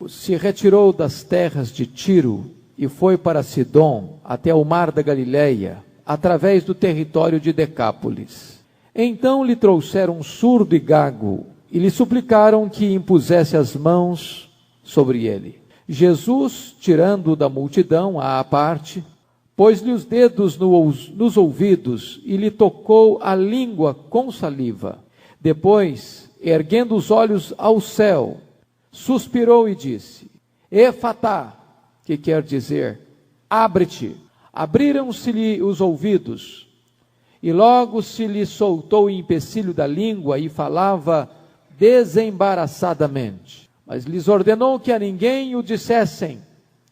se retirou das terras de Tiro e foi para Sidom, até o mar da Galileia, através do território de Decápolis. Então lhe trouxeram um surdo e gago, e lhe suplicaram que impusesse as mãos sobre ele. Jesus, tirando-o da multidão à parte, pôs-lhe os dedos nos ouvidos e lhe tocou a língua com saliva. Depois, erguendo os olhos ao céu, suspirou e disse: Efatá, que quer dizer, abre-te. Abriram-se-lhe os ouvidos, e logo se lhe soltou o empecilho da língua e falava desembaraçadamente. Mas lhes ordenou que a ninguém o dissessem.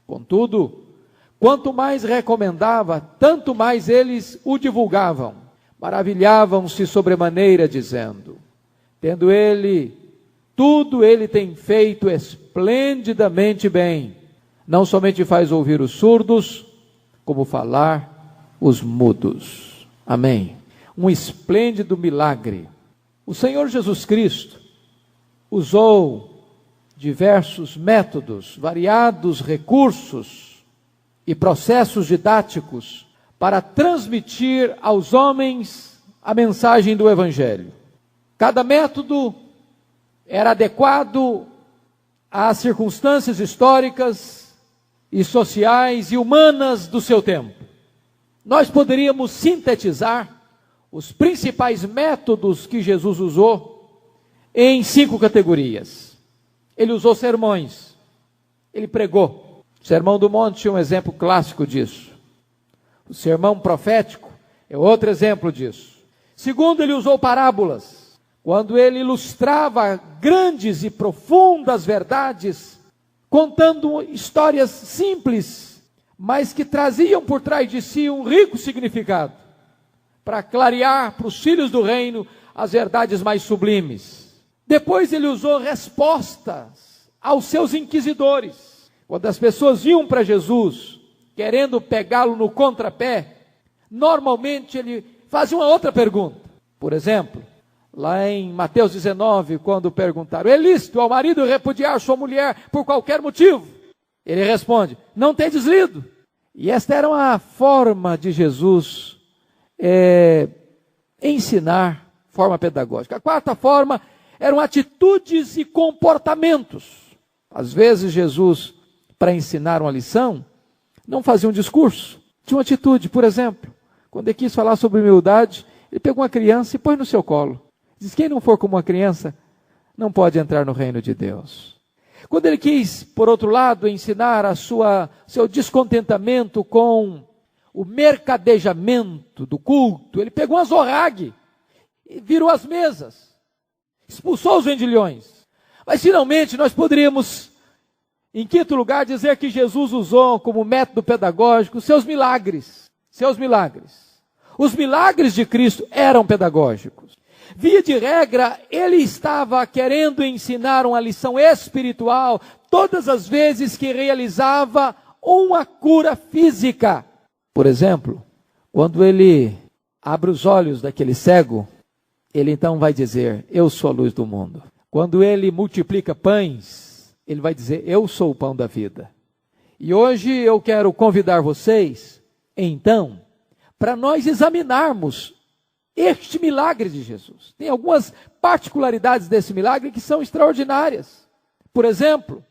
Contudo, quanto mais recomendava, tanto mais eles o divulgavam. Maravilhavam-se sobremaneira, dizendo: tendo tudo ele tem feito esplendidamente bem. Não somente faz ouvir os surdos, como falar os mudos. Amém. Um esplêndido milagre. O Senhor Jesus Cristo usou diversos métodos, variados recursos e processos didáticos para transmitir aos homens a mensagem do Evangelho. Cada método era adequado às circunstâncias históricas e sociais e humanas do seu tempo. Nós poderíamos sintetizar os principais métodos que Jesus usou em 5 categorias. Ele usou sermões, ele pregou. O Sermão do Monte é um exemplo clássico disso. O sermão profético é outro exemplo disso. Segundo, ele usou parábolas, quando ele ilustrava grandes e profundas verdades, contando histórias simples, mas que traziam por trás de si um rico significado, para clarear para os filhos do reino as verdades mais sublimes. Depois ele usou respostas aos seus inquisidores. Quando as pessoas iam para Jesus, querendo pegá-lo no contrapé, normalmente ele fazia uma outra pergunta. Por exemplo, lá em Mateus 19, quando perguntaram: é lícito ao marido repudiar sua mulher por qualquer motivo? Ele responde: não tendes lido? E esta era uma forma de Jesus ensinar, forma pedagógica. A quarta forma eram atitudes e comportamentos. Às vezes Jesus, para ensinar uma lição, não fazia um discurso, tinha uma atitude. Por exemplo, quando ele quis falar sobre humildade, ele pegou uma criança e pôs no seu colo. Diz: quem não for como uma criança, não pode entrar no reino de Deus. Quando ele quis, por outro lado, ensinar seu descontentamento com o mercadejamento do culto, ele pegou uma zorrague e virou as mesas, expulsou os vendilhões. Mas finalmente nós poderíamos, em quinto lugar, dizer que Jesus usou como método pedagógico seus milagres. Seus milagres. Os milagres de Cristo eram pedagógicos. Via de regra, ele estava querendo ensinar uma lição espiritual todas as vezes que realizava uma cura física. Por exemplo, quando ele abre os olhos daquele cego, ele então vai dizer: eu sou a luz do mundo. Quando ele multiplica pães, ele vai dizer: eu sou o pão da vida. E hoje eu quero convidar vocês, então, para nós examinarmos este milagre de Jesus. Tem algumas particularidades desse milagre que são extraordinárias. Por exemplo,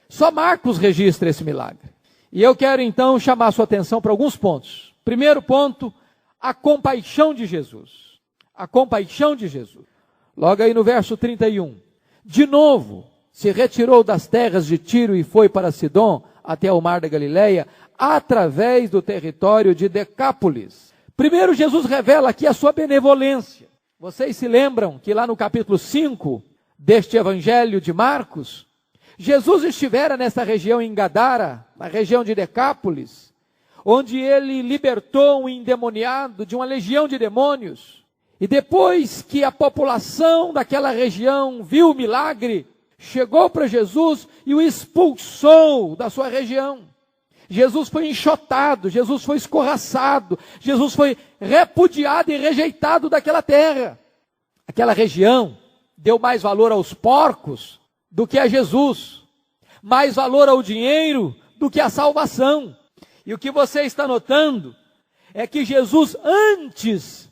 só Marcos registra esse milagre. E eu quero então chamar a sua atenção para alguns pontos. Primeiro ponto, a compaixão de Jesus. A compaixão de Jesus. Logo aí no verso 31. De novo, se retirou das terras de Tiro e foi para Sidom, até o mar da Galileia, através do território de Decápolis. Primeiro, Jesus revela aqui a sua benevolência. Vocês se lembram que lá no capítulo 5 deste evangelho de Marcos, Jesus estivera nessa região em Gadara, na região de Decápolis, onde ele libertou um endemoniado de uma legião de demônios. E depois que a população daquela região viu o milagre, chegou para Jesus e o expulsou da sua região. Jesus foi enxotado, Jesus foi escorraçado, Jesus foi repudiado e rejeitado daquela terra. Aquela região deu mais valor aos porcos do que a Jesus. mais valor ao dinheiro do que à salvação. E o que você está notando é que Jesus, antes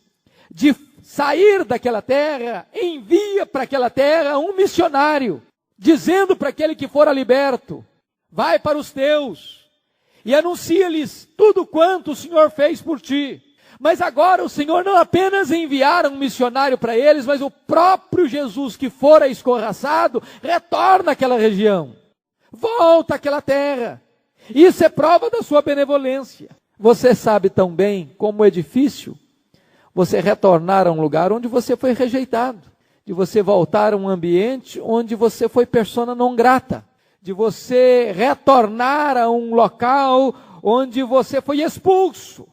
de sair daquela terra, envia para aquela terra um missionário, dizendo para aquele que fora liberto: vai para os teus e anuncia-lhes tudo quanto o Senhor fez por ti. Mas agora o Senhor não apenas enviara um missionário para eles, mas o próprio Jesus que fora escorraçado, retorna àquela região, volta àquela terra. Isso é prova da sua benevolência. Você sabe tão bem como é difícil você retornar a um lugar onde você foi rejeitado, de você voltar a um ambiente onde você foi persona non grata, de você retornar a um local onde você foi expulso.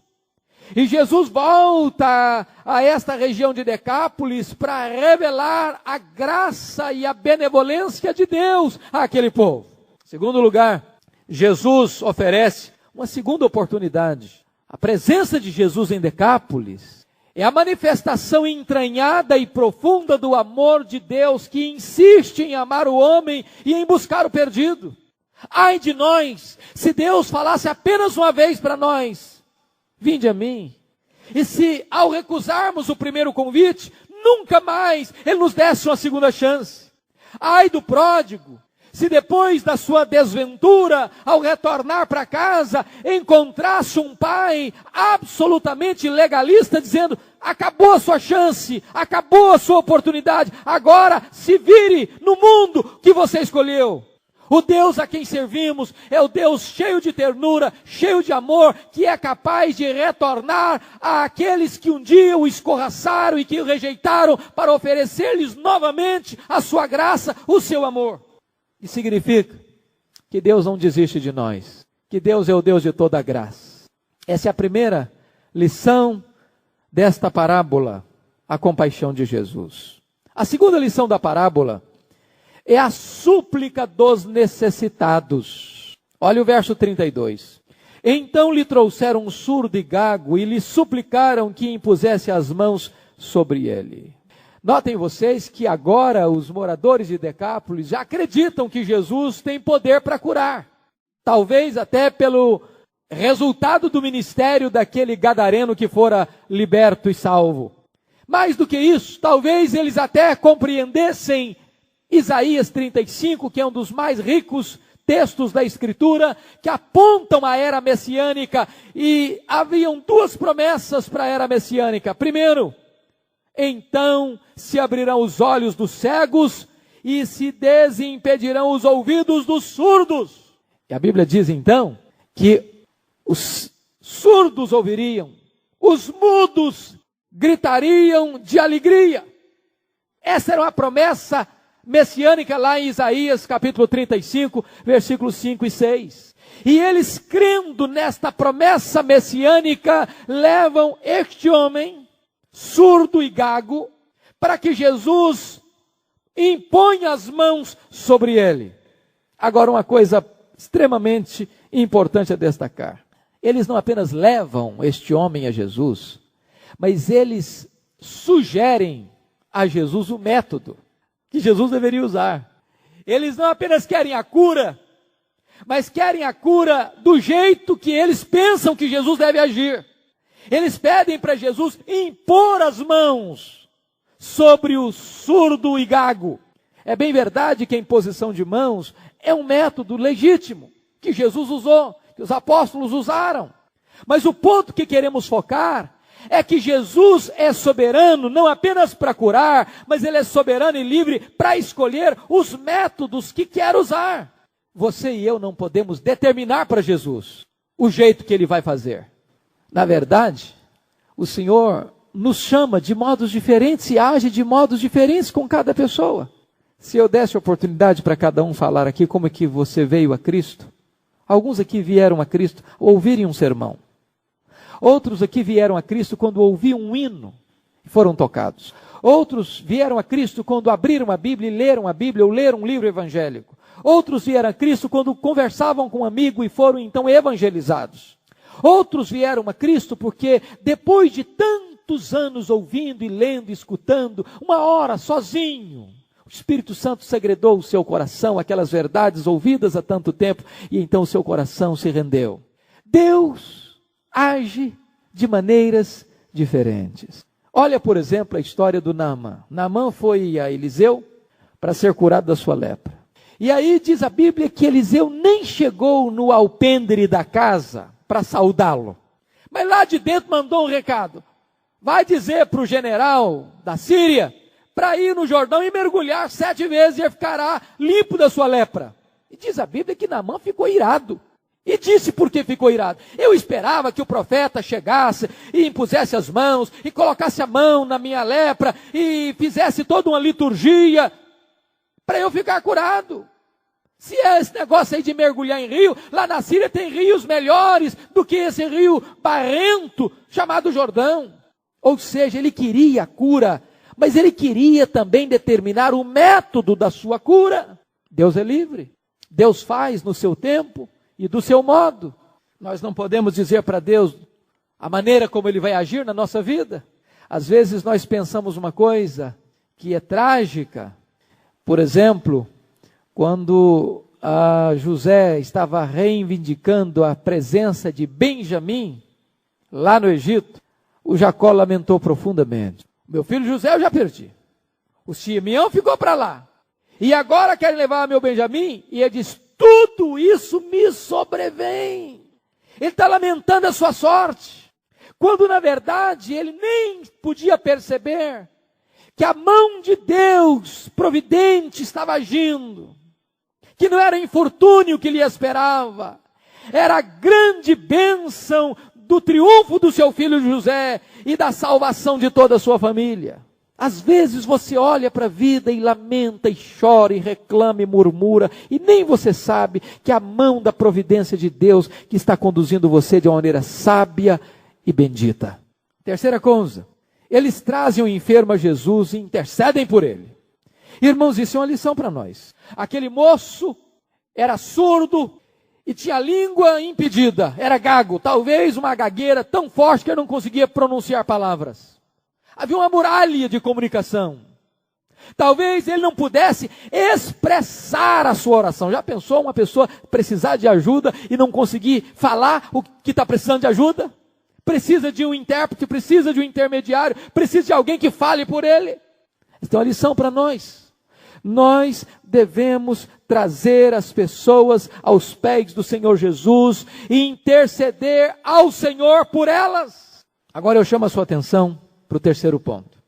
E Jesus volta a esta região de Decápolis para revelar a graça e a benevolência de Deus àquele povo. Em segundo lugar, Jesus oferece uma segunda oportunidade. A presença de Jesus em Decápolis é a manifestação entranhada e profunda do amor de Deus, que insiste em amar o homem e em buscar o perdido. Ai de nós, se Deus falasse apenas uma vez para nós: vinde a mim. E se ao recusarmos o primeiro convite, nunca mais Ele nos desse uma segunda chance. Ai do pródigo, se depois da sua desventura, ao retornar para casa, encontrasse um pai absolutamente legalista, dizendo: acabou a sua chance, acabou a sua oportunidade, agora se vire no mundo que você escolheu. O Deus a quem servimos é o Deus cheio de ternura, cheio de amor, que é capaz de retornar àqueles que um dia o escorraçaram e que o rejeitaram, para oferecer-lhes novamente a sua graça, o seu amor. Isso significa que Deus não desiste de nós, que Deus é o Deus de toda a graça. Essa é a primeira lição desta parábola, a compaixão de Jesus. A segunda lição da parábola é a súplica dos necessitados. Olha o verso 32. Então lhe trouxeram um surdo e gago e lhe suplicaram que impusesse as mãos sobre ele. Notem vocês que agora os moradores de Decápolis já acreditam que Jesus tem poder para curar. Talvez até pelo resultado do ministério daquele gadareno que fora liberto e salvo. Mais do que isso, talvez eles até compreendessem Isaías 35, que é um dos mais ricos textos da Escritura, que apontam a era messiânica, e haviam duas promessas para a era messiânica. Primeiro, então se abrirão os olhos dos cegos e se desimpedirão os ouvidos dos surdos. E a Bíblia diz então que os surdos ouviriam, os mudos gritariam de alegria. Essa era uma promessa messiânica lá em Isaías capítulo 35, versículos 5 e 6. E eles, crendo nesta promessa messiânica, levam este homem, surdo e gago, para que Jesus imponha as mãos sobre ele. Agora, uma coisa extremamente importante a destacar. Eles não apenas levam este homem a Jesus, mas eles sugerem a Jesus o método que Jesus deveria usar. Eles não apenas querem a cura, mas querem a cura do jeito que eles pensam que Jesus deve agir. Eles pedem para Jesus impor as mãos sobre o surdo e gago. É bem verdade que a imposição de mãos é um método legítimo, que Jesus usou, que os apóstolos usaram. Mas o ponto que queremos focar é que Jesus é soberano não apenas para curar, mas Ele é soberano e livre para escolher os métodos que quer usar. Você e eu não podemos determinar para Jesus o jeito que Ele vai fazer. Na verdade, o Senhor nos chama de modos diferentes e age de modos diferentes com cada pessoa. Se eu desse oportunidade para cada um falar aqui como é que você veio a Cristo, alguns aqui vieram a Cristo ouvirem um sermão. Outros aqui vieram a Cristo quando ouviam um hino e foram tocados. Outros vieram a Cristo quando abriram a Bíblia e leram a Bíblia ou leram um livro evangélico. Outros vieram a Cristo quando conversavam com um amigo e foram então evangelizados. Outros vieram a Cristo porque depois de tantos anos ouvindo e lendo e escutando, uma hora sozinho, O Espírito Santo segredou o seu coração, aquelas verdades ouvidas há tanto tempo, e então o seu coração se rendeu. Deus age de maneiras diferentes. Olha, por exemplo, a história do Naamã. Naamã foi a Eliseu para ser curado da sua lepra. E aí diz a Bíblia que Eliseu nem chegou no alpendre da casa para saudá-lo. Mas lá de dentro mandou um recado. Vai dizer para o general da Síria para ir no Jordão e mergulhar 7 vezes e ficará limpo da sua lepra. E diz a Bíblia que Naamã ficou irado. E disse por que ficou irado. Eu esperava que o profeta chegasse e impusesse as mãos, e colocasse a mão na minha lepra, e fizesse toda uma liturgia, para eu ficar curado. Se é esse negócio aí de mergulhar em rio, lá na Síria tem rios melhores do que esse rio barrento, chamado Jordão. Ou seja, ele queria a cura, mas ele queria também determinar o método da sua cura. Deus é livre. Deus faz no seu tempo e do seu modo. Nós não podemos dizer para Deus a maneira como Ele vai agir na nossa vida. Às vezes nós pensamos uma coisa que é trágica. Por exemplo, quando José estava reivindicando a presença de Benjamim, lá no Egito, o Jacó lamentou profundamente. Meu filho José eu já perdi. O Simeão ficou para lá. E agora querem levar meu Benjamim? E ele diz, tudo isso me sobrevém. Ele está lamentando a sua sorte. Quando na verdade ele nem podia perceber que a mão de Deus providente estava agindo. Que não era infortúnio que lhe esperava. Era a grande bênção do triunfo do seu filho José e da salvação de toda a sua família. Às vezes você olha para a vida e lamenta, e chora, e reclama, e murmura, e nem você sabe que a mão da providência de Deus que está conduzindo você de uma maneira sábia e bendita. Terceira coisa, eles trazem o enfermo a Jesus e intercedem por ele. Irmãos, isso é uma lição para nós. Aquele moço era surdo e tinha a língua impedida, era gago, talvez uma gagueira tão forte que ele não conseguia pronunciar palavras. Havia uma muralha de comunicação. Talvez ele não pudesse expressar a sua oração. Já pensou uma pessoa precisar de ajuda e não conseguir falar o que está precisando de ajuda? Precisa de um intérprete, precisa de um intermediário, precisa de alguém que fale por ele. Então, a lição para nós. Nós devemos trazer as pessoas aos pés do Senhor Jesus e interceder ao Senhor por elas. Agora eu chamo a sua atenção para o terceiro ponto,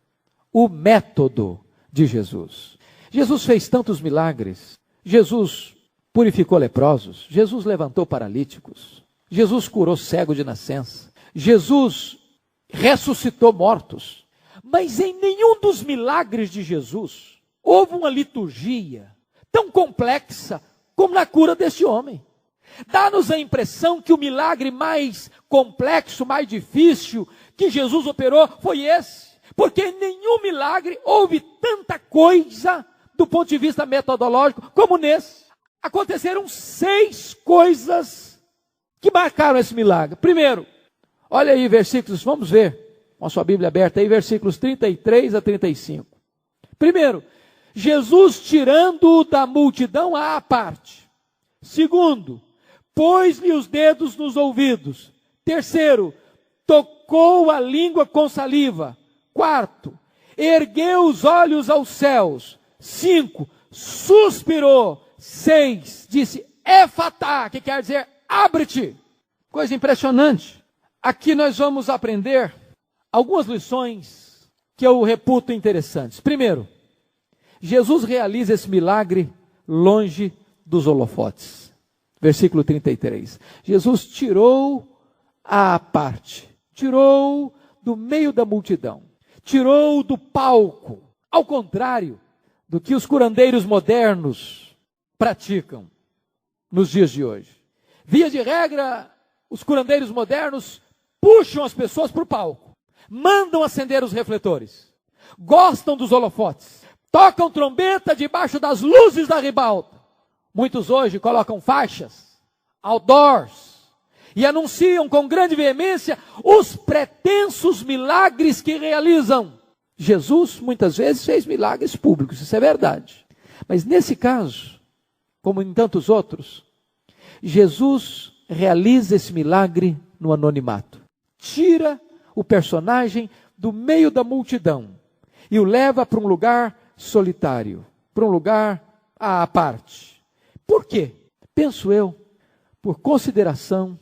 o método de Jesus. Jesus fez tantos milagres, Jesus purificou leprosos, Jesus levantou paralíticos, Jesus curou cego de nascença, Jesus ressuscitou mortos, mas em nenhum dos milagres de Jesus houve uma liturgia tão complexa como na cura deste homem. Dá-nos a impressão que o milagre mais complexo, mais difícil que Jesus operou foi esse. Porque em nenhum milagre houve tanta coisa do ponto de vista metodológico como nesse. Aconteceram 6 coisas que marcaram esse milagre. Primeiro, olha aí versículos, vamos ver, com a sua Bíblia aberta aí, versículos 33 a 35. Primeiro, Jesus tirando-o da multidão à parte. Segundo, pôs-lhe os dedos nos ouvidos. Terceiro, tocou a língua com saliva. Quarto, ergueu os olhos aos céus. 5, suspirou. 6, disse, Efatá, que quer dizer, abre-te. Coisa impressionante. Aqui nós vamos aprender algumas lições que eu reputo interessantes. Primeiro, Jesus realiza esse milagre longe dos holofotes. Versículo 33. Jesus tirou à parte, tirou do meio da multidão, tirou do palco, ao contrário do que os curandeiros modernos praticam nos dias de hoje. Via de regra, os curandeiros modernos puxam as pessoas para o palco, mandam acender os refletores, gostam dos holofotes, tocam trombeta debaixo das luzes da ribalta. Muitos hoje colocam faixas, outdoors, e anunciam com grande veemência os pretensos milagres que realizam. Jesus, muitas vezes, fez milagres públicos, isso é verdade. Mas nesse caso, como em tantos outros, Jesus realiza esse milagre no anonimato. Tira o personagem do meio da multidão e o leva para um lugar solitário, para um lugar à parte. Por quê? Penso eu, por consideração,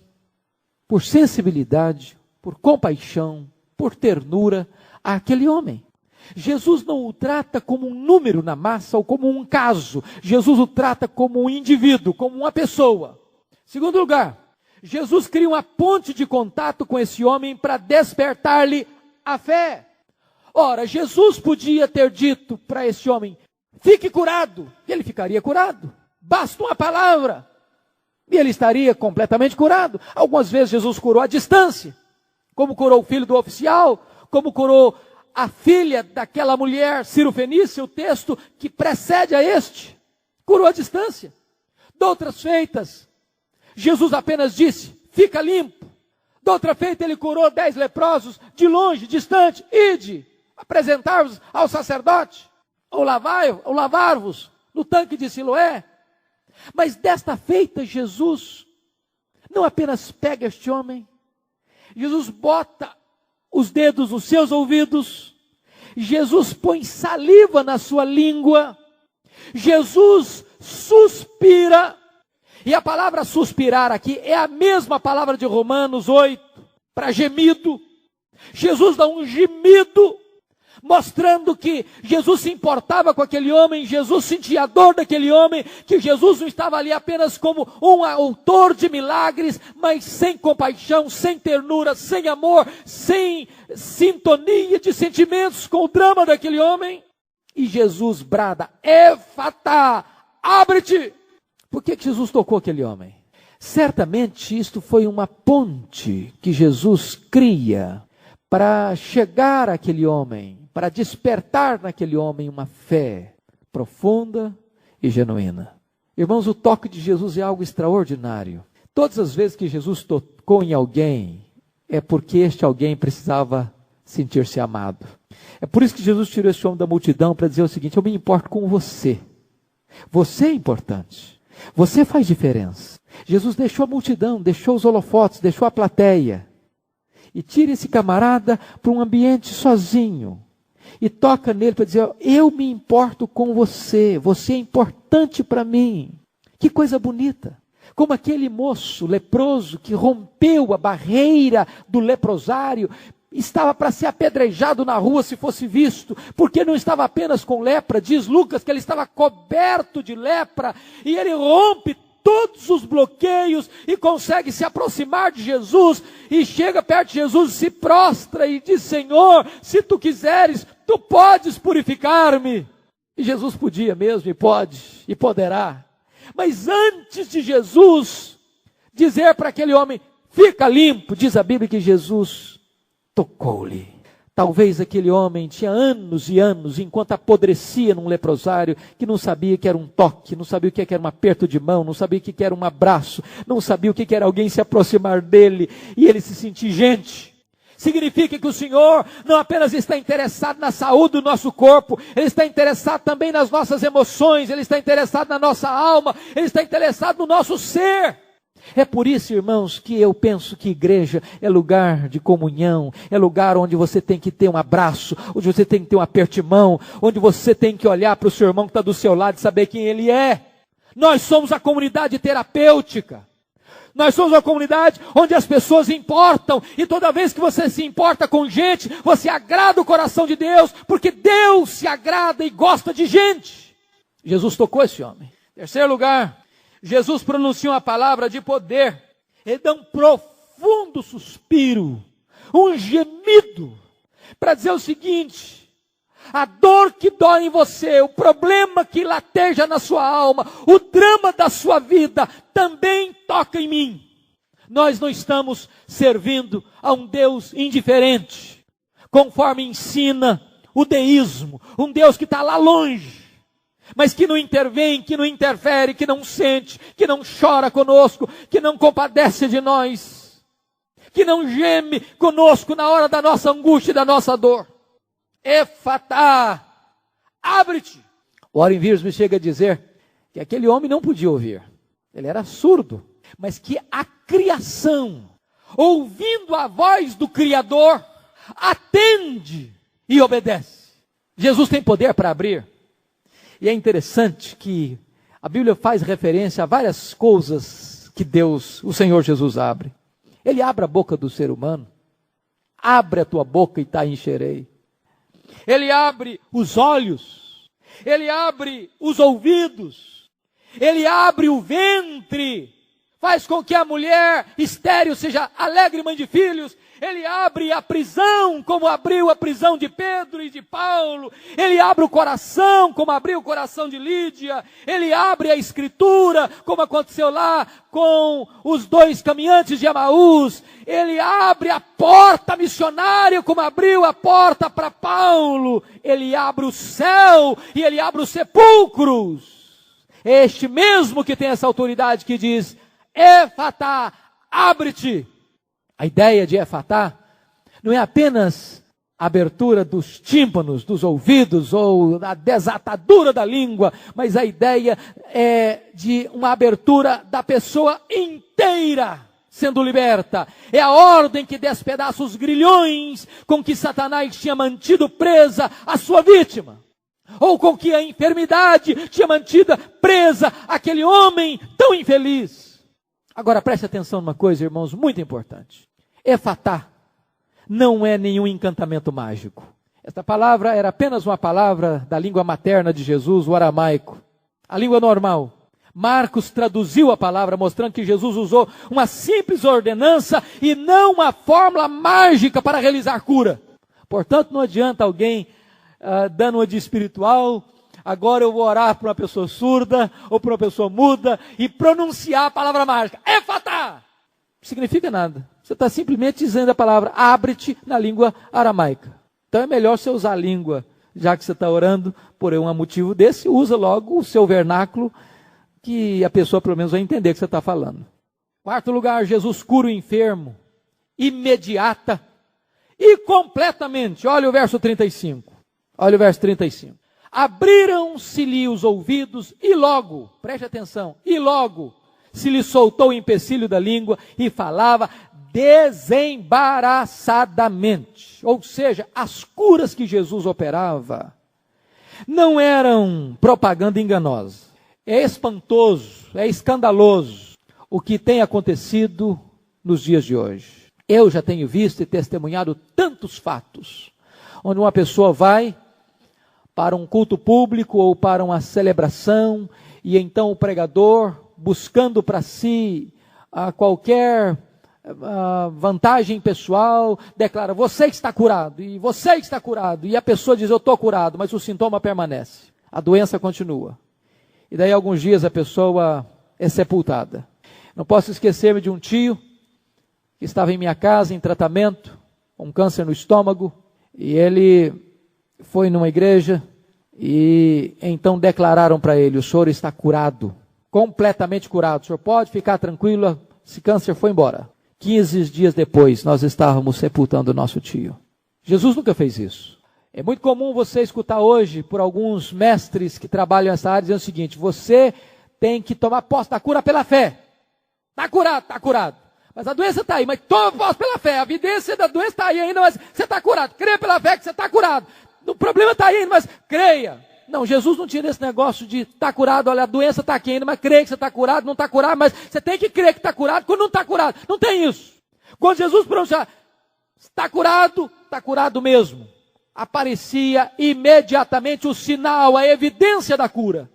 por sensibilidade, por compaixão, por ternura àquele homem. Jesus não o trata como um número na massa ou como um caso. Jesus o trata como um indivíduo, como uma pessoa. Segundo lugar, Jesus cria uma ponte de contato com esse homem para despertar-lhe a fé. Ora, Jesus podia ter dito para esse homem, fique curado, e ele ficaria curado. Basta uma palavra, e ele estaria completamente curado. Algumas vezes Jesus curou à distância, como curou o filho do oficial, como curou a filha daquela mulher Cirofenícia, o texto que precede a este, curou à distância. De outras feitas, Jesus apenas disse, fica limpo. De outra feita, ele curou 10 leprosos, de longe, distante, ide, apresentar-vos ao sacerdote, ou lavar-vos no tanque de Siloé. Mas desta feita, Jesus não apenas pega este homem, Jesus bota os dedos nos seus ouvidos, Jesus põe saliva na sua língua, Jesus suspira, e a palavra suspirar aqui é a mesma palavra de Romanos 8, para gemido. Jesus dá um gemido, mostrando que Jesus se importava com aquele homem, Jesus sentia a dor daquele homem, que Jesus não estava ali apenas como um autor de milagres, mas sem compaixão, sem ternura, sem amor, sem sintonia de sentimentos com o drama daquele homem. E Jesus brada, Efatá, abre-te. Por que Jesus tocou aquele homem? Certamente isto foi uma ponte que Jesus cria para chegar àquele homem, para despertar naquele homem uma fé profunda e genuína. Irmãos, o toque de Jesus é algo extraordinário. Todas as vezes que Jesus tocou em alguém, é porque este alguém precisava sentir-se amado. É por isso que Jesus tirou esse homem da multidão para dizer o seguinte, eu me importo com você. Você é importante. Você faz diferença. Jesus deixou a multidão, deixou os holofotes, deixou a plateia. E tira esse camarada para um ambiente sozinho. E toca nele para dizer, eu me importo com você. Você é importante para mim. Que coisa bonita. Como aquele moço leproso que rompeu a barreira do leprosário, estava para ser apedrejado na rua se fosse visto, porque não estava apenas com lepra, diz Lucas que ele estava coberto de lepra, e ele rompe todos os bloqueios e consegue se aproximar de Jesus, e chega perto de Jesus, se prostra e diz, Senhor, se tu quiseres, tu podes purificar-me. E Jesus podia mesmo, e pode, e poderá. Mas antes de Jesus dizer para aquele homem, fica limpo, diz a Bíblia que Jesus tocou-lhe. Talvez aquele homem tinha anos e anos, enquanto apodrecia num leprosário, que não sabia que era um toque, não sabia o que era um aperto de mão, não sabia o que era um abraço, não sabia o que era alguém se aproximar dele, e ele se sentir gente. Significa que o Senhor não apenas está interessado na saúde do nosso corpo, Ele está interessado também nas nossas emoções, Ele está interessado na nossa alma, Ele está interessado no nosso ser. É por isso, irmãos, que eu penso que igreja é lugar de comunhão, é lugar onde você tem que ter um abraço, onde você tem que ter um aperto de mão, onde você tem que olhar para o seu irmão que está do seu lado e saber quem ele é. Nós somos a comunidade terapêutica. Nós somos uma comunidade onde as pessoas importam, e toda vez que você se importa com gente, você agrada o coração de Deus, porque Deus se agrada e gosta de gente. Jesus tocou esse homem. Terceiro lugar, Jesus pronuncia uma palavra de poder. Ele dá um profundo suspiro, um gemido, para dizer o seguinte, a dor que dói em você, o problema que lateja na sua alma, o drama da sua vida, também toca em mim. Nós não estamos servindo a um Deus indiferente, conforme ensina o deísmo, um Deus que está lá longe, mas que não intervém, que não interfere, que não sente, que não chora conosco, que não compadece de nós, que não geme conosco na hora da nossa angústia e da nossa dor. Efatá, abre-te. Warren Wiersbe chega a dizer que aquele homem não podia ouvir. Ele era surdo. Mas que a criação, ouvindo a voz do Criador, atende e obedece. Jesus tem poder para abrir. E é interessante que a Bíblia faz referência a várias coisas que Deus, o Senhor Jesus, abre. Ele abre a boca do ser humano. Abre a tua boca e te encherei. Ele abre os olhos. Ele abre os ouvidos. Ele abre o ventre. Faz com que a mulher estéril seja alegre mãe de filhos. Ele abre a prisão, como abriu a prisão de Pedro e de Paulo. Ele abre o coração, como abriu o coração de Lídia. Ele abre a escritura, como aconteceu lá com os 2 caminhantes de Emaús. Ele abre a porta missionária, como abriu a porta para Paulo. Ele abre o céu e ele abre os sepulcros. Este mesmo que tem essa autoridade que diz: Efatá, abre-te. A ideia de Efatá não é apenas a abertura dos tímpanos, dos ouvidos, ou a desatadura da língua, mas a ideia é de uma abertura da pessoa inteira sendo liberta. É a ordem que despedaça os grilhões com que Satanás tinha mantido presa a sua vítima. Ou com que a enfermidade tinha mantido presa aquele homem tão infeliz. Agora preste atenção numa coisa, irmãos, muito importante. Efatá não é nenhum encantamento mágico. Esta palavra era apenas uma palavra da língua materna de Jesus, o aramaico. A língua normal. Marcos traduziu a palavra, mostrando que Jesus usou uma simples ordenança e não uma fórmula mágica para realizar cura. Portanto, não adianta alguém dando uma de espiritual. Agora eu vou orar para uma pessoa surda ou para uma pessoa muda e pronunciar a palavra mágica. Efatá! Não significa nada. Você está simplesmente dizendo a palavra abre-te na língua aramaica. Então é melhor você usar a língua, já que você está orando por um motivo desse, usa logo o seu vernáculo, que a pessoa pelo menos vai entender o que você está falando. Quarto lugar, Jesus cura o enfermo, imediata e completamente. Olha o verso 35. Olha o verso 35. Abriram-se-lhe os ouvidos e logo, preste atenção, e logo se lhe soltou o empecilho da língua e falava desembaraçadamente. Ou seja, as curas que Jesus operava não eram propaganda enganosa. É espantoso, é escandaloso o que tem acontecido nos dias de hoje. Eu já tenho visto e testemunhado tantos fatos, onde uma pessoa vai para um culto público ou para uma celebração, e então o pregador, buscando para si qualquer vantagem pessoal, declara: você está curado, e você está curado, e a pessoa diz: eu estou curado, mas o sintoma permanece, a doença continua, e daí alguns dias a pessoa é sepultada. Não posso esquecer-me de um tio, que estava em minha casa em tratamento, com câncer no estômago, e ele foi numa igreja, e então declararam para ele: o senhor está curado, completamente curado, o senhor pode ficar tranquilo, esse câncer foi embora. 15 dias depois, nós estávamos sepultando o nosso tio. Jesus nunca fez isso. É muito comum você escutar hoje, por alguns mestres que trabalham nessa área, dizendo o seguinte: você tem que tomar posse da cura pela fé. Está curado, está curado. Mas a doença está aí, mas toma posse pela fé. A evidência da doença está aí ainda, mas você está curado. Creia pela fé que você está curado. O problema está aí ainda, mas creia. Não, Jesus não tinha esse negócio de estar curado, olha, a doença está aqui ainda, mas creia que você está curado, não está curado, mas você tem que crer que está curado quando não está curado. Não tem isso. Quando Jesus pronunciava: está curado mesmo, aparecia imediatamente o sinal, a evidência da cura.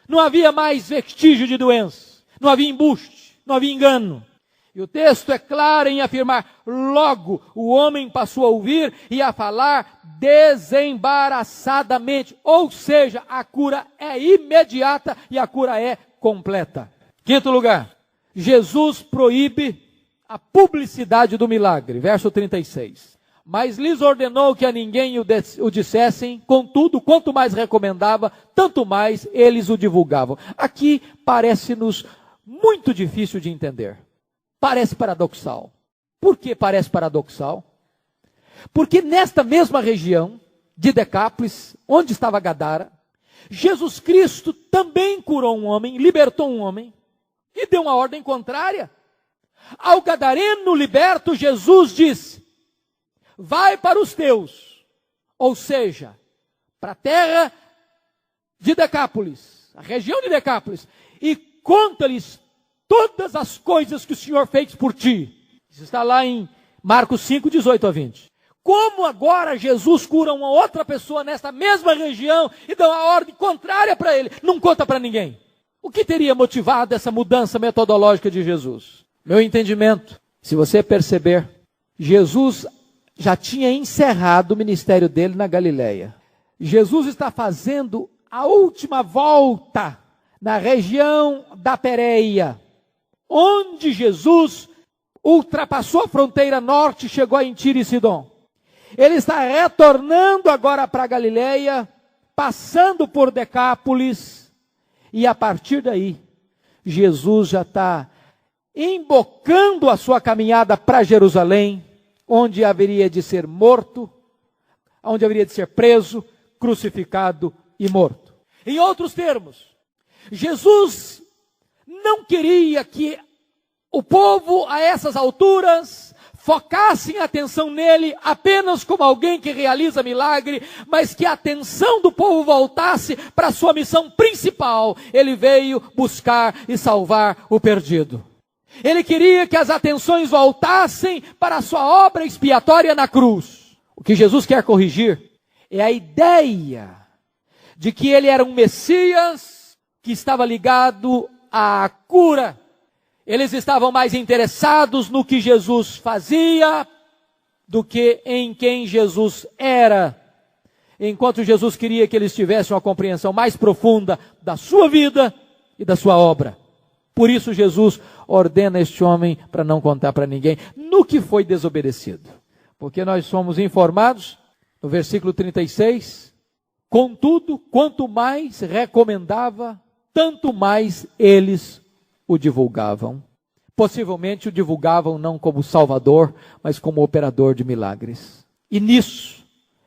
Não havia mais vestígio de doença, não havia embuste, não havia engano. E o texto é claro em afirmar: logo o homem passou a ouvir e a falar desembaraçadamente. Ou seja, a cura é imediata e a cura é completa. Quinto lugar, Jesus proíbe a publicidade do milagre. Verso 36. Mas lhes ordenou que a ninguém o dissessem, contudo, quanto mais recomendava, tanto mais eles o divulgavam. Aqui parece-nos muito difícil de entender. Parece paradoxal. Por que parece paradoxal? Porque nesta mesma região, de Decápolis, onde estava Gadara. Jesus Cristo também curou um homem, libertou um homem, e deu uma ordem contrária. Ao gadareno liberto, Jesus disse: vai para os teus, ou seja, para a terra de Decápolis, a região de Decápolis, e conta-lhes todas as coisas que o Senhor fez por ti. Isso está lá em Marcos 5, 18 a 20. Como agora Jesus cura uma outra pessoa nesta mesma região e dá uma ordem contrária para ele? Não conta para ninguém. O que teria motivado essa mudança metodológica de Jesus? Meu entendimento, se você perceber, Jesus já tinha encerrado o ministério dele na Galileia. Jesus está fazendo a última volta na região da Pérea, onde Jesus ultrapassou a fronteira norte e chegou em Tiro e Sidom. Ele está retornando agora para a Galileia, passando por Decápolis, e a partir daí, Jesus já está embocando a sua caminhada para Jerusalém, onde haveria de ser morto, onde haveria de ser preso, crucificado e morto. Em outros termos, Jesus não queria que o povo a essas alturas focassem a atenção nele apenas como alguém que realiza milagre, mas que a atenção do povo voltasse para a sua missão principal. Ele veio buscar e salvar o perdido. Ele queria que as atenções voltassem para a sua obra expiatória na cruz. O que Jesus quer corrigir é a ideia de que ele era um Messias que estava ligado à cura. Eles estavam mais interessados no que Jesus fazia do que em quem Jesus era. Enquanto Jesus queria que eles tivessem uma compreensão mais profunda da sua vida e da sua obra. Por isso Jesus ordena este homem para não contar para ninguém no que foi desobedecido. Porque nós somos informados, no versículo 36, contudo, quanto mais recomendava, tanto mais eles o divulgavam. Possivelmente o divulgavam não como Salvador, mas como operador de milagres. E nisso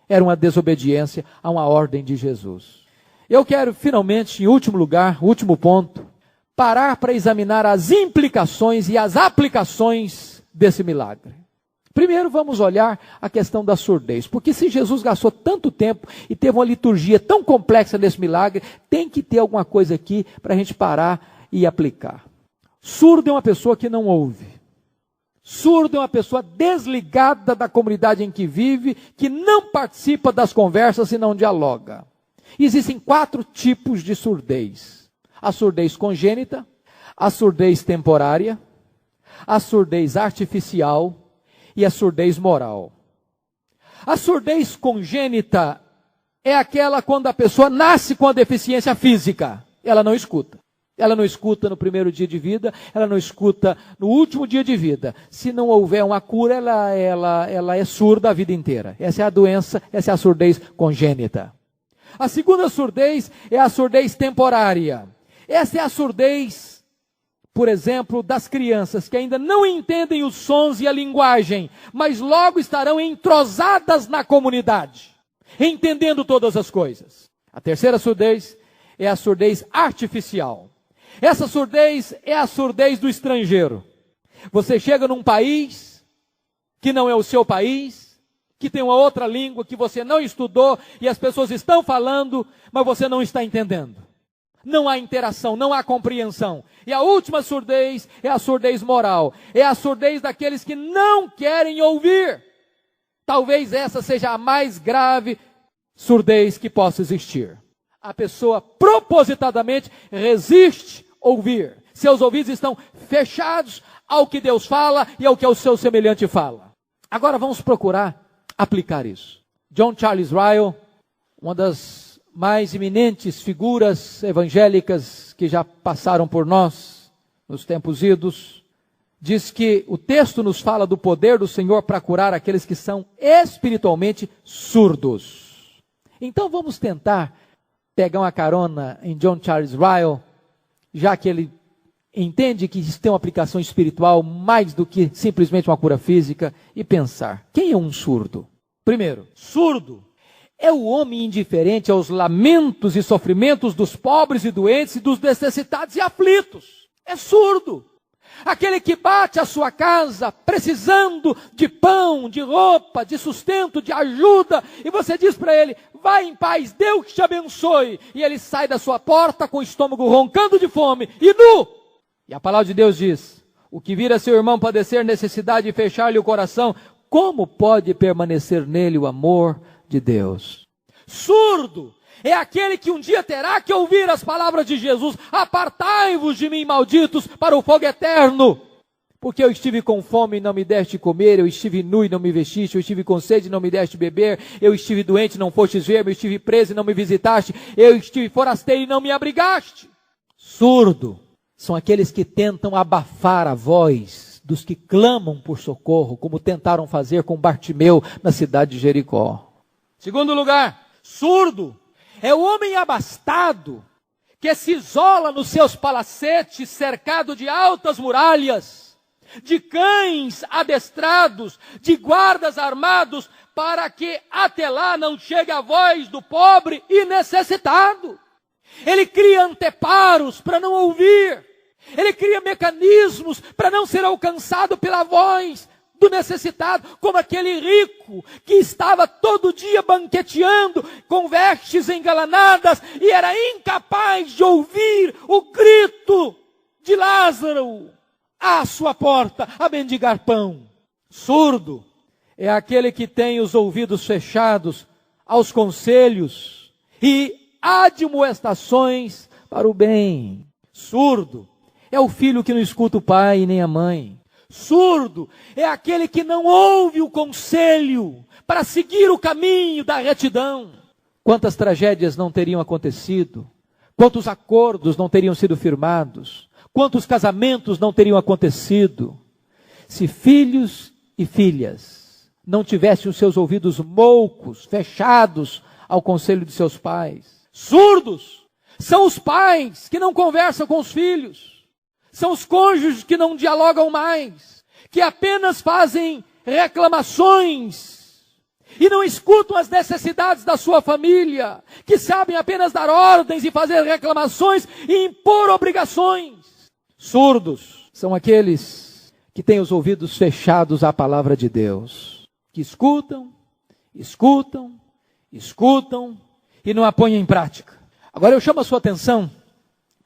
era uma desobediência a uma ordem de Jesus. Eu quero finalmente, em último lugar, último ponto, parar para examinar as implicações e as aplicações desse milagre. Primeiro vamos olhar a questão da surdez, porque se Jesus gastou tanto tempo e teve uma liturgia tão complexa nesse milagre, tem que ter alguma coisa aqui para a gente parar e aplicar. Surdo é uma pessoa que não ouve. Surdo é uma pessoa desligada da comunidade em que vive, que não participa das conversas e não dialoga. Existem 4 tipos de surdez. A surdez congênita, a surdez temporária, a surdez artificial e a surdez moral. A surdez congênita é aquela quando a pessoa nasce com a deficiência física. Ela não escuta. Ela não escuta no primeiro dia de vida, ela não escuta no último dia de vida. Se não houver uma cura, ela é surda a vida inteira. Essa é a doença, essa é a surdez congênita. A segunda surdez é a surdez temporária. Essa é a surdez, por exemplo, das crianças que ainda não entendem os sons e a linguagem, mas logo estarão entrosadas na comunidade, entendendo todas as coisas. A terceira surdez é a surdez artificial. Essa surdez é a surdez do estrangeiro. Você chega num país que não é o seu país, que tem uma outra língua que você não estudou e as pessoas estão falando, mas você não está entendendo. Não há interação, não há compreensão. E a última surdez é a surdez moral. É a surdez daqueles que não querem ouvir. Talvez essa seja a mais grave surdez que possa existir. A pessoa propositadamente resiste ouvir. Seus ouvidos estão fechados ao que Deus fala e ao que o seu semelhante fala. Agora vamos procurar aplicar isso. John Charles Ryle, uma das mais eminentes figuras evangélicas que já passaram por nós nos tempos idos, diz que o texto nos fala do poder do Senhor para curar aqueles que são espiritualmente surdos. Então vamos tentar pegar uma carona em John Charles Ryle, já que ele entende que isso tem uma aplicação espiritual mais do que simplesmente uma cura física, e pensar, quem é um surdo? Primeiro, surdo É o homem indiferente aos lamentos e sofrimentos dos pobres e doentes e dos necessitados e aflitos. É surdo. Aquele que bate a sua casa precisando de pão, de roupa, de sustento, de ajuda, e você diz para ele, vai em paz, Deus te abençoe, e ele sai da sua porta com o estômago roncando de fome e nu. E a palavra de Deus diz, o que vira seu irmão padecer necessidade e fechar-lhe o coração, como pode permanecer nele o amor de Deus? Surdo é aquele que um dia terá que ouvir as palavras de Jesus, apartai-vos de mim, malditos, para o fogo eterno, porque eu estive com fome e não me deste comer, eu estive nu e não me vestiste, eu estive com sede e não me deste beber, eu estive doente e não fostes ver, eu estive preso e não me visitaste, eu estive forasteiro e não me abrigaste. Surdo são aqueles que tentam abafar a voz dos que clamam por socorro, como tentaram fazer com Bartimeu na cidade de Jericó. Segundo lugar, surdo é o homem abastado que se isola nos seus palacetes cercado de altas muralhas, de cães adestrados, de guardas armados, para que até lá não chegue a voz do pobre e necessitado. Ele cria anteparos para não ouvir. Ele cria mecanismos para não ser alcançado pela voz do necessitado, como aquele rico que estava todo dia banqueteando com vestes engalanadas e era incapaz de ouvir o grito de Lázaro à sua porta a mendigar pão. Surdo é aquele que tem os ouvidos fechados aos conselhos e admoestações para o bem. Surdo é o filho que não escuta o pai e nem a mãe. Surdo é aquele que não ouve o conselho para seguir o caminho da retidão. Quantas tragédias não teriam acontecido? Quantos acordos não teriam sido firmados? Quantos casamentos não teriam acontecido? Se filhos e filhas não tivessem os seus ouvidos moucos, fechados ao conselho de seus pais. Surdos são os pais que não conversam com os filhos. São os cônjuges que não dialogam mais, que apenas fazem reclamações e não escutam as necessidades da sua família, que sabem apenas dar ordens e fazer reclamações e impor obrigações. Surdos são aqueles que têm os ouvidos fechados à palavra de Deus, que escutam e não a põem em prática. Agora eu chamo a sua atenção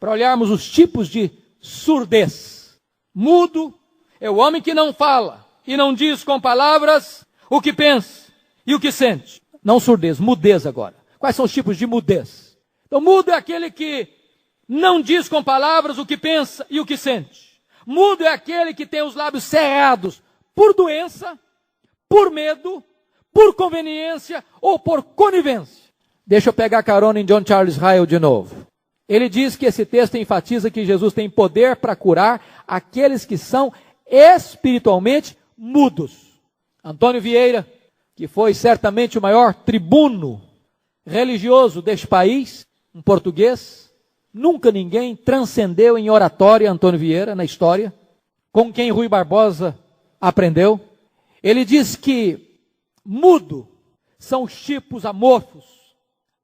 para olharmos os tipos de surdez. Mudo é o homem que não fala e não diz com palavras o que pensa e o que sente. Não surdez, mudez agora. Quais são os tipos de mudez? Então, mudo é aquele que não diz com palavras o que pensa e o que sente. Mudo é aquele que tem os lábios cerrados por doença, por medo, por conveniência ou por conivência. Deixa eu pegar carona em John Charles Ryle de novo. Ele diz que esse texto enfatiza que Jesus tem poder para curar aqueles que são espiritualmente mudos. Antônio Vieira, que foi certamente o maior tribuno religioso deste país, um português, nunca ninguém transcendeu em oratória Antônio Vieira na história, com quem Rui Barbosa aprendeu. Ele diz que mudo são os tipos amorfos,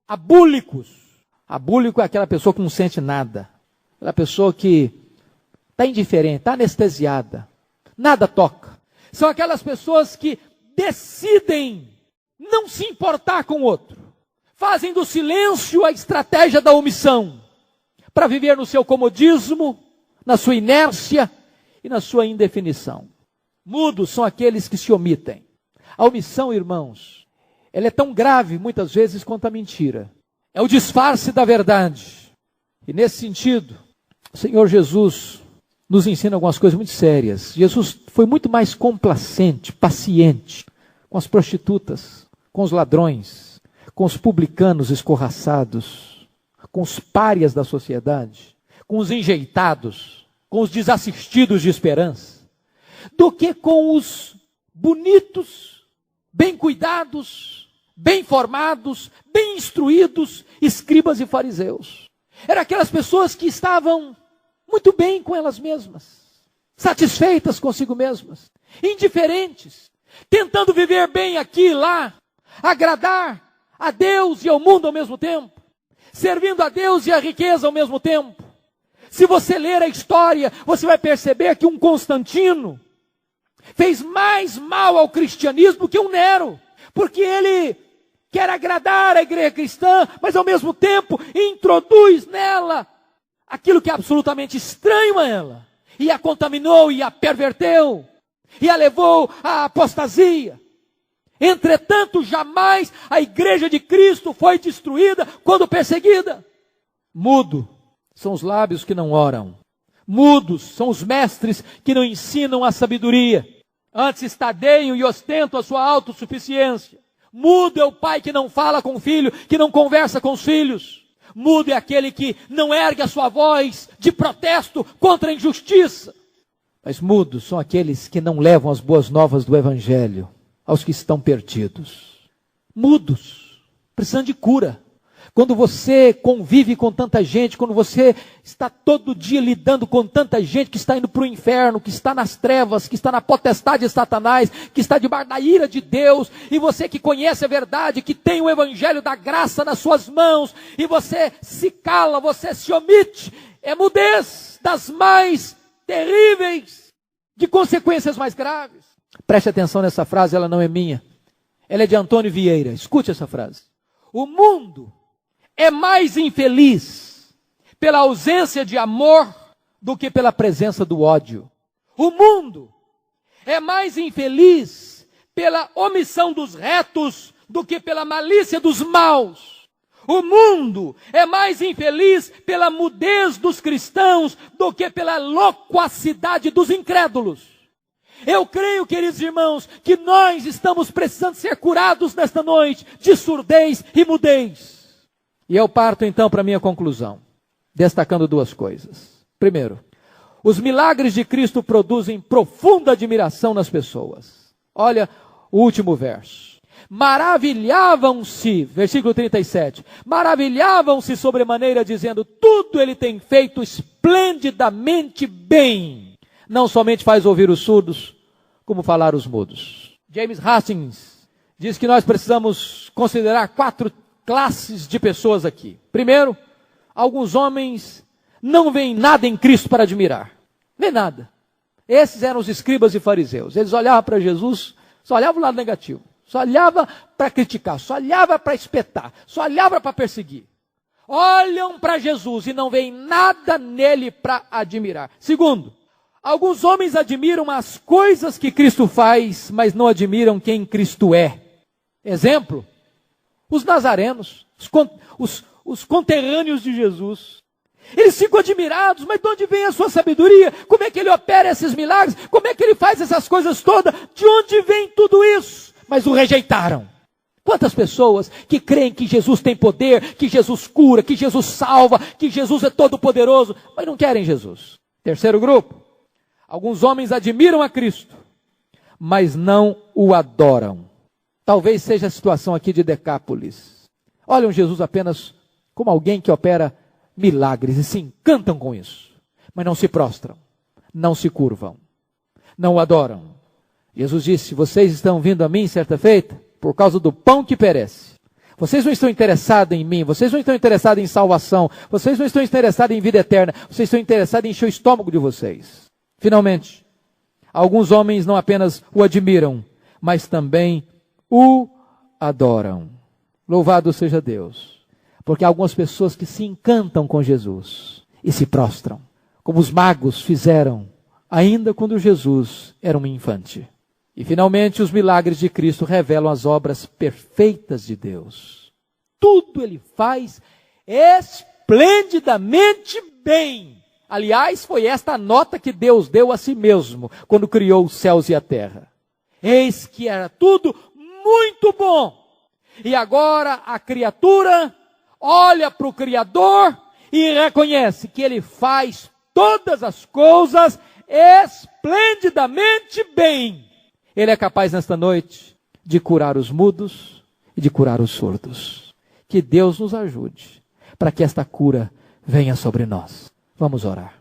abúlicos. Abúlico é aquela pessoa que não sente nada. Aquela pessoa que está indiferente, está anestesiada. Nada toca. São aquelas pessoas que decidem não se importar com o outro. Fazem do silêncio a estratégia da omissão. Para viver no seu comodismo, na sua inércia e na sua indefinição. Mudos são aqueles que se omitem. A omissão, irmãos, ela é tão grave muitas vezes quanto a mentira. É o disfarce da verdade. E nesse sentido, o Senhor Jesus nos ensina algumas coisas muito sérias. Jesus foi muito mais complacente, paciente com as prostitutas, com os ladrões, com os publicanos escorraçados, com os párias da sociedade, com os enjeitados, com os desassistidos de esperança, do que com os bonitos, bem cuidados, bem formados, bem instruídos, escribas e fariseus. Eram aquelas pessoas que estavam muito bem com elas mesmas, satisfeitas consigo mesmas, indiferentes, tentando viver bem aqui e lá, agradar a Deus e ao mundo ao mesmo tempo, servindo a Deus e a riqueza ao mesmo tempo. Se você ler a história, você vai perceber que um Constantino fez mais mal ao cristianismo que um Nero, porque ele quer agradar a igreja cristã, mas ao mesmo tempo introduz nela aquilo que é absolutamente estranho a ela, e a contaminou, e a perverteu, e a levou à apostasia. Entretanto, jamais a igreja de Cristo foi destruída quando perseguida. Mudo são os lábios que não oram. Mudos são os mestres que não ensinam a sabedoria. Antes estadeiam e ostentam a sua autossuficiência. Mudo é o pai que não fala com o filho, que não conversa com os filhos. Mudo é aquele que não ergue a sua voz de protesto contra a injustiça. Mas mudos são aqueles que não levam as boas novas do Evangelho aos que estão perdidos. Mudos, precisando de cura. Quando você convive com tanta gente, quando você está todo dia lidando com tanta gente que está indo para o inferno, que está nas trevas, que está na potestade de Satanás, que está debaixo da ira de Deus, e você que conhece a verdade, que tem o Evangelho da graça nas suas mãos, e você se cala, você se omite, é mudez das mais terríveis, de consequências mais graves. Preste atenção nessa frase, ela não é minha. Ela é de Antônio Vieira. Escute essa frase. O mundo é mais infeliz pela ausência de amor do que pela presença do ódio. O mundo é mais infeliz pela omissão dos retos do que pela malícia dos maus. O mundo é mais infeliz pela mudez dos cristãos do que pela loquacidade dos incrédulos. Eu creio, queridos irmãos, que nós estamos precisando ser curados nesta noite de surdez e mudez. E eu parto então para a minha conclusão, destacando duas coisas. Primeiro, os milagres de Cristo produzem profunda admiração nas pessoas. Olha o último verso. Maravilhavam-se, versículo 37, maravilhavam-se sobremaneira, dizendo, tudo ele tem feito esplendidamente bem. Não somente faz ouvir os surdos, como falar os mudos. James Hastings diz que nós precisamos considerar 4 classes de pessoas aqui. Primeiro, alguns homens não veem nada em Cristo para admirar. Vê nada. Esses eram os escribas e fariseus. Eles olhavam para Jesus, só olhavam o lado negativo. Só olhava para criticar, só olhava para espetar, só olhava para perseguir. Olham para Jesus e não veem nada nele para admirar. Segundo, alguns homens admiram as coisas que Cristo faz, mas não admiram quem Cristo é. Exemplo, os nazarenos, os conterrâneos de Jesus. Eles ficam admirados, mas de onde vem a sua sabedoria? Como é que ele opera esses milagres? Como é que ele faz essas coisas todas? De onde vem tudo isso? Mas o rejeitaram. Quantas pessoas que creem que Jesus tem poder, que Jesus cura, que Jesus salva, que Jesus é todo poderoso, mas não querem Jesus. Terceiro grupo. Alguns homens admiram a Cristo, mas não o adoram. Talvez seja a situação aqui de Decápolis. Olham Jesus apenas como alguém que opera milagres e se encantam com isso. Mas não se prostram, não se curvam, não o adoram. Jesus disse, vocês estão vindo a mim certa feita por causa do pão que perece. Vocês não estão interessados em mim, vocês não estão interessados em salvação, vocês não estão interessados em vida eterna, vocês estão interessados em encher o estômago de vocês. Finalmente, alguns homens não apenas o admiram, mas também o adoram. Louvado seja Deus. Porque há algumas pessoas que se encantam com Jesus e se prostram, como os magos fizeram, ainda quando Jesus era um infante. E finalmente os milagres de Cristo revelam as obras perfeitas de Deus. Tudo ele faz esplendidamente bem. Aliás, foi esta a nota que Deus deu a si mesmo, quando criou os céus e a terra. Eis que era tudo muito bom. E agora a criatura olha para o Criador e reconhece que ele faz todas as coisas esplendidamente bem. Ele é capaz nesta noite de curar os mudos e de curar os surdos. Que Deus nos ajude para que esta cura venha sobre nós. Vamos orar.